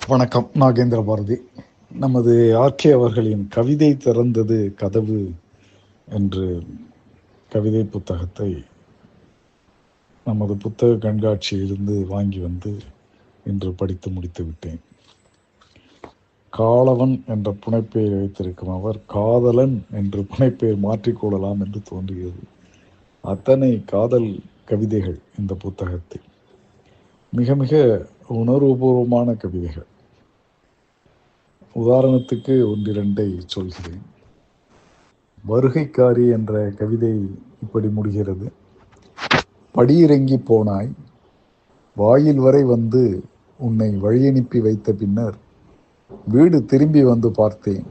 வணக்கம். நாகேந்திர பாரதி. நமது ஆர்கே அவர்களின் கவிதை திறந்தது கதவு என்று கவிதை புத்தகத்தை நமது புத்தக கண்காட்சியிலிருந்து வாங்கி வந்து இன்று படித்து முடித்து விட்டேன். காலவன் என்ற புனைப்பெயர் வைத்திருக்கும் அவர் காதலன் என்று புனைப்பெயர் மாற்றிக்கொள்ளலாம் என்று தோன்றியது. அத்தனை காதல் கவிதைகள் இந்த புத்தகத்தில். மிக மிக உணர்வுபூர்வமான கவிதைகள். உதாரணத்துக்கு ஒன்றிரண்டை சொல்கிறேன். வருகைக்காரி என்ற கவிதை இப்படி முடிகிறது. படியிறங்கி போனாய், வாயில் வரை வந்து உன்னை வழியனுப்பி வைத்த பின்னர் வீடு திரும்பி வந்து பார்த்தேன்.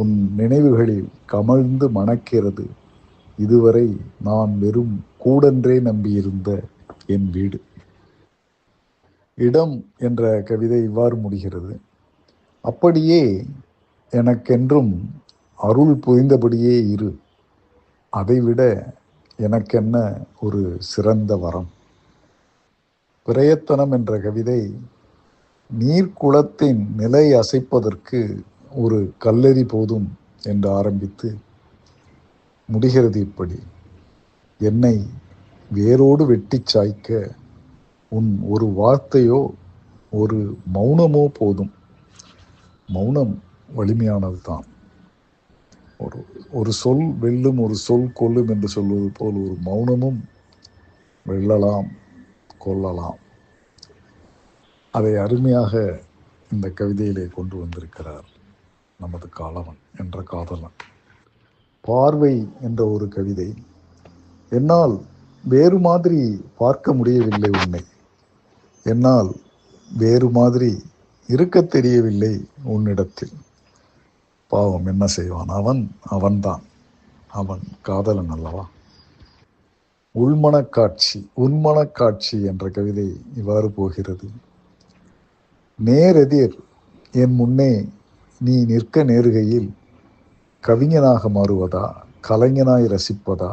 உன் நினைவுகளில் கமழ்ந்து மணக்கிறது இதுவரை நான் வெறும் கூடென்றே நம்பியிருந்த என் வீடு. இடம் என்ற கவிதை இவ்வாறு முடிகிறது. அப்படியே எனக்கென்றும் அருள் புரிந்தபடியே இரு, அதைவிட எனக்கென்ன ஒரு சிறந்த வரம். பிரயத்தனம் என்ற கவிதை நீர்க்குளத்தின் நிலை அசைப்பதற்கு ஒரு கல்லெறி போதும் என்று ஆரம்பித்து முடிகிறது இப்படி. என்னை வேரோடு வெட்டி சாய்க்க உன் ஒரு வார்த்தையோ ஒரு மௌனமோ போதும். மௌனம் வலிமையானது தான். ஒரு சொல் வெல்லும், ஒரு சொல் கொல்லும் என்று சொல்வது போல் ஒரு மௌனமும் வெல்லலாம், கொல்லலாம். அதை அருமையாக இந்த கவிதையிலே கொண்டு வந்திருக்கிறார் நமது காலவன் என்ற காதலன். பார்வை என்ற ஒரு கவிதை. என்னால் வேறு மாதிரி பார்க்க முடியவில்லை உன்னை, என்னால் வேறு மாதிரி இருக்க தெரியவில்லை உன்னிடத்தில். பாவம், என்ன செய்வான் அவன்? அவன்தான், அவன் காதலன் அல்லவா. உன்மனக்காட்சி என்ற கவிதை இவ்வாறு போகிறது. நேரெதிர் என் முன்னே நீ நிற்க நேருகையில் கவிஞனாக மாறுவதா, கலைஞனாய் ரசிப்பதா,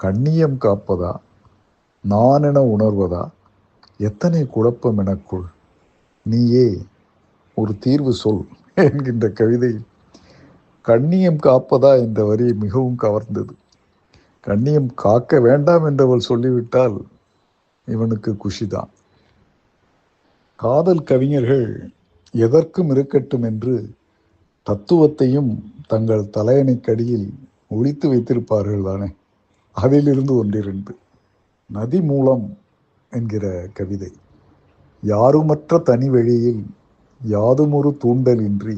கண்ணியம் காப்பதா, நான் என உணர்வதா, எத்தனை குழப்பம் எனக்குள். நீயே ஒரு தீர்வு சொல் என்கின்ற கவிதை. கண்ணியம் காப்பதா என்ற வரி மிகவும் கவர்ந்தது. கண்ணியம் காக்க வேண்டாம் என்றவள் சொல்லிவிட்டால் இவனுக்கு குஷிதான். காதல் கவிஞர்கள் எதற்கும் இருக்கட்டும் என்று தத்துவத்தையும் தங்கள் தலையணைக்கடியில் ஒழித்து வைத்திருப்பார்கள் தானே. அதிலிருந்து ஒன்றிரண்டு. நதி மூலம் என்கிற கவிதை. யாருமற்ற தனி வழியில் யாதுமொரு தூண்டலின்றி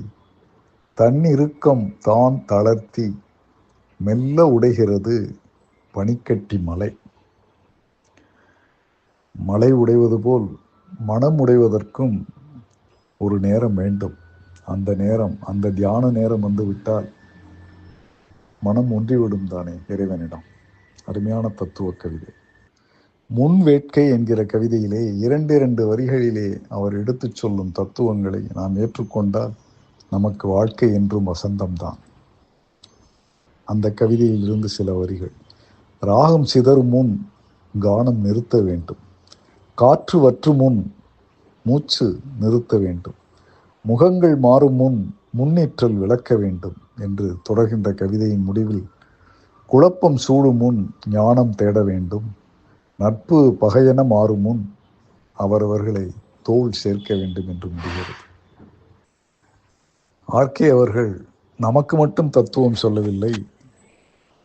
தன்னிருக்கம் தான் தளர்த்தி மெல்ல உடைகிறது பனிக்கட்டி மலை. மலை உடைவது போல் மனம் உடைவதற்கும் ஒரு நேரம் வேண்டும். அந்த நேரம், அந்த தியான நேரம் வந்து விட்டால் மனம் ஒன்றிவிடும் தானே இறைவனிடம். அருமையான தத்துவ கவிதை. முன் வேட்கை என்கிற கவிதையிலே இரண்டு வரிகளிலே அவர் எடுத்து சொல்லும் தத்துவங்களை நாம் ஏற்றுக்கொண்டால் நமக்கு வாழ்க்கை என்றும் வசந்தம்தான். அந்த கவிதையில் இருந்து சில வரிகள். ராகம் சிதறும் முன் கானம் நிறுத்த வேண்டும், காற்று வற்றும் முன் மூச்சு நிறுத்த வேண்டும், முகங்கள் மாறும் முன் முன்னேற்றல் விளக்க வேண்டும் என்று தொடர்கின்ற கவிதையின் முடிவில் குழப்பம் சூடும் முன் ஞானம் தேட வேண்டும், நட்பு பகையென மாறும் முன் அவரவர்களை தோள் சேர்க்க வேண்டும் என்று முடிகிறது. ஆர்கே அவர்கள் நமக்கு மட்டும் தத்துவம் சொல்லவில்லை,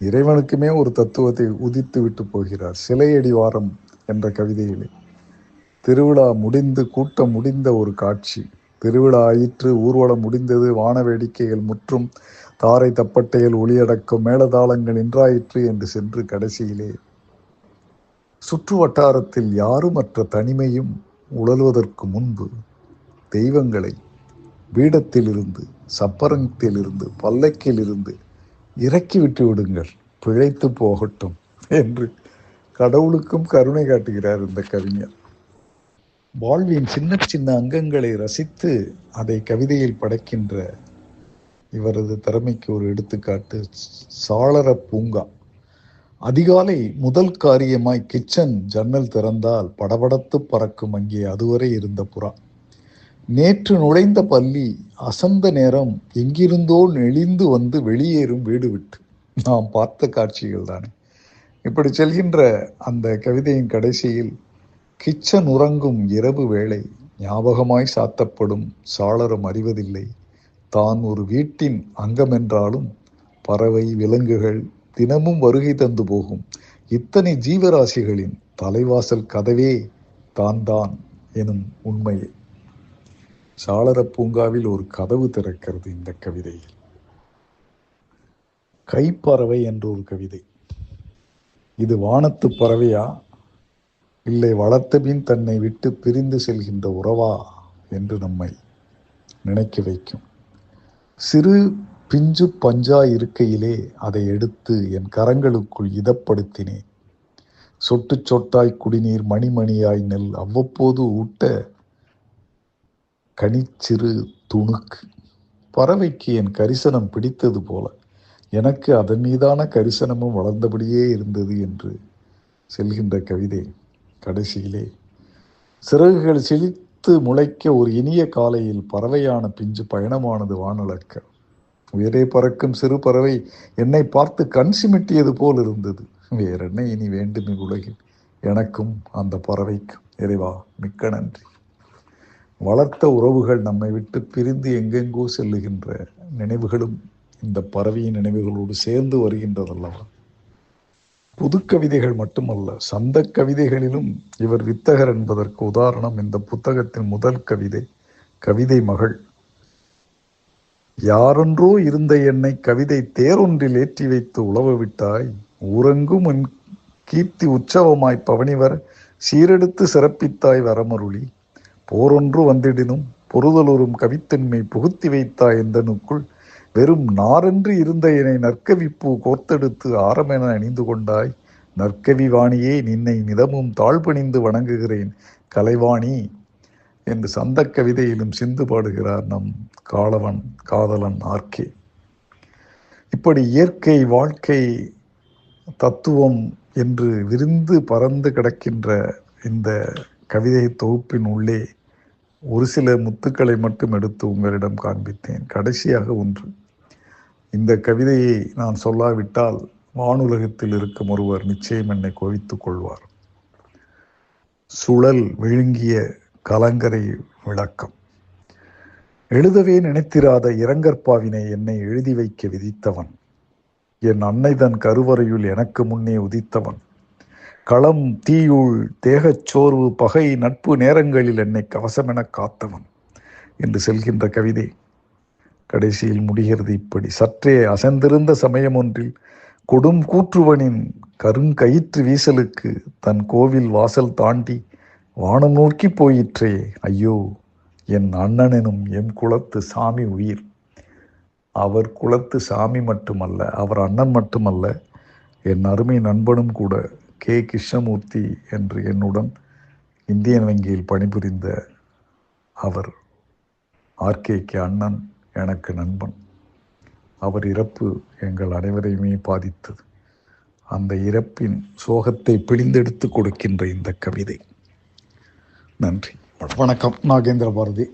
இறைவனுக்குமே ஒரு தத்துவத்தை உதித்து விட்டு போகிறார். சிலையடி வாரம் என்ற கவிதையிலே திருவிழா முடிந்து கூட்டம் முடிந்த ஒரு காட்சி. திருவிழா ஆயிற்று, ஊர்வலம் முடிந்தது, வான வேடிக்கைகள் முற்றும், தாரை தப்பட்டைகள் ஒளியடக்கம், மேளதாளங்கள் நின்றாயிற்று என்று சென்று கடைசியிலே சுற்று வட்டாரத்தில் யாருமற்ற தனிமையும் உழல்வதற்கு முன்பு தெய்வங்களை பீடத்திலிருந்து, சப்பரத்திலிருந்து, பல்லக்கிலிருந்து இறக்கிவிட்டு விடுங்கள், பிழைத்து போகட்டும் என்று கடவுளுக்கும் கருணை காட்டுகிறார் இந்த கவிஞர். வாழ்வின் சின்ன சின்ன அங்கங்களை ரசித்து அதை கவிதையில் படைக்கின்ற இவரது திறமைக்கு ஒரு எடுத்துக்காட்டு சாளர பூங்கா. அதிகாலை முதல் காரியமாய் கிச்சன் ஜன்னல் திறந்தால் படபடத்து பறக்கும் அங்கே அதுவரை இருந்த புறா. நேற்று நுழைந்த பள்ளி அசந்த நேரம் எங்கிருந்தோ நெளிந்து வந்து வெளியேறும் வீடு விட்டு. நாம் பார்த்த காட்சிகள் தானே. இப்படி செல்கின்ற அந்த கவிதையின் கடைசியில், கிச்சன் உறங்கும் இரவு வேளை ஞாபகமாய் சாத்தப்படும் சாளரம் அறிவதில்லை, தான் ஒரு வீட்டின் அங்கமென்றாலும் பறவை விலங்குகள் தினமும் வருகை தந்து போகும் இத்தனை ஜீவராசிகளின் தலைவாசல் கதவே தான் தான் எனும் உண்மையை. சாளர பூங்காவில் ஒரு கதவு திறக்கிறது இந்த கவிதையில். கைப்பறவை என்ற ஒரு கவிதை. இது வானத்து பறவையா, இல்லை வளர்த்த பின் தன்னை விட்டு பிரிந்து செல்கின்ற உறவா என்று நம்மை நினைக்க வைக்கும். சிறு பிஞ்சு பஞ்சா இருக்கையிலே அதை எடுத்து என் கரங்களுக்குள் இதப்படுத்தினேன். சொட்டு சொட்டாய் குடிநீர், மணிமணியாய் நெல் அவ்வப்போது ஊட்ட கனிச்சிறு துணுக்கு. பறவைக்கு என் கரிசனம் பிடித்தது போல எனக்கு அதன் மீதான கரிசனமும் வளர்ந்தபடியே இருந்தது என்று செல்கின்ற கவிதை கடைசியிலே, சிறகுகள் செழித்து முளைக்க ஒரு இனிய காலையில் பறவையான பிஞ்சு பயணமானது வானளக்க. உயரே பறக்கும் சிறு பறவை என்னை பார்த்து கண் சிமிட்டியது போல் இருந்தது. வேறென்ன இனி வேண்டும் இவ்வுலகில் எனக்கும் அந்த பறவைக்கும். இறைவா மிக்க நன்றி. வளர்த்த உறவுகள் நம்மை விட்டு பிரிந்து எங்கெங்கோ செல்லுகின்ற நினைவுகளும் இந்த பறவையின் நினைவுகளோடு சேர்ந்து வருகின்றதல்லவா. புது கவிதைகள் மட்டுமல்ல, சந்த கவிதைகளிலும் இவர் வித்தகர் என்பதற்கு உதாரணம் இந்த புத்தகத்தின் முதல் கவிதை, கவிதை மகள். யாரொன்றோ இருந்த என்னை கவிதை தேரொன்றில் ஏற்றி வைத்து உழவ விட்டாய், ஊரெங்கும் என் கீர்த்தி உற்சவமாய் பவனிவர் சீரெடுத்து சிறப்பித்தாய் வரமருளி, போரொன்று வந்திடினும் பொறுதலொரும் கவித்தன்மை புகுத்தி வைத்தாய் எந்தனுக்குள், வெறும் நாரென்று இருந்த என்னை நற்கவிப்பூ கோர்த்தெடுத்து ஆரமென அணிந்து கொண்டாய், நற்கவி வாணியே நின்னை நிதமும் தாழ்பணிந்து வணங்குகிறேன் கலைவாணி என்று சந்த கவிதையிலும் சிந்து பாடுகிறார் நம் காலவன் காதலன் ஆர்கே. இப்படி இயற்கை வாழ்க்கை தத்துவம் என்று விரிந்து பறந்து கிடக்கின்ற இந்த கவிதை தொகுப்பின் உள்ளே ஒரு சில முத்துக்களை மட்டும் எடுத்து உங்களிடம் காண்பித்தேன். கடைசியாக ஒன்று, இந்த கவிதையை நான் சொல்லாவிட்டால் வானுலகத்தில் இருக்கும் ஒருவர் நிச்சயம் என்னை கோவித்துக் கொள்வார். சுழல் விழுங்கிய கலங்கரை விளக்கம். எழுதவே நினைத்திராத இரங்கற்பாவினை என்னை எழுதி வைக்க விதித்தவன், என் அன்னை தன் கருவறையுள் எனக்கு முன்னே உதித்தவன், களம் தீயுள் தேகச்சோர்வு பகை நட்பு நேரங்களில் என்னை கவசமென காத்தவன் என்று செல்கின்ற கவிதை கடைசியில் முடிகிறது இப்படி. சற்றே அசைந்திருந்த சமயம் ஒன்றில் கொடும் கூற்றுவனின் கருங்கயிற்று வீசலுக்கு தன் கோவில் வாசல் தாண்டி வானம் நோக்கி போயிற்றே, ஐயோ என் அண்ணனெனும் எம் குலத்து சாமி உயிர். அவர் குலத்து சாமி மட்டுமல்ல, அவர் அண்ணன் மட்டுமல்ல, என் அருமை நண்பனும் கூட. கே கிருஷ்ணமூர்த்தி என்று என்னுடன் இந்தியன் வங்கியில் பணிபுரிந்த அவர் ஆர்கேக்கு அண்ணன், எனக்கு நண்பன். அவர் இறப்பு எங்கள் அனைவரையுமே பாதித்தது. அந்த இறப்பின் சோகத்தை பிழிந்தெடுத்து கொடுக்கின்ற இந்த கவிதை. நன்றி, வணக்கம். நாகேந்திர பாரதி.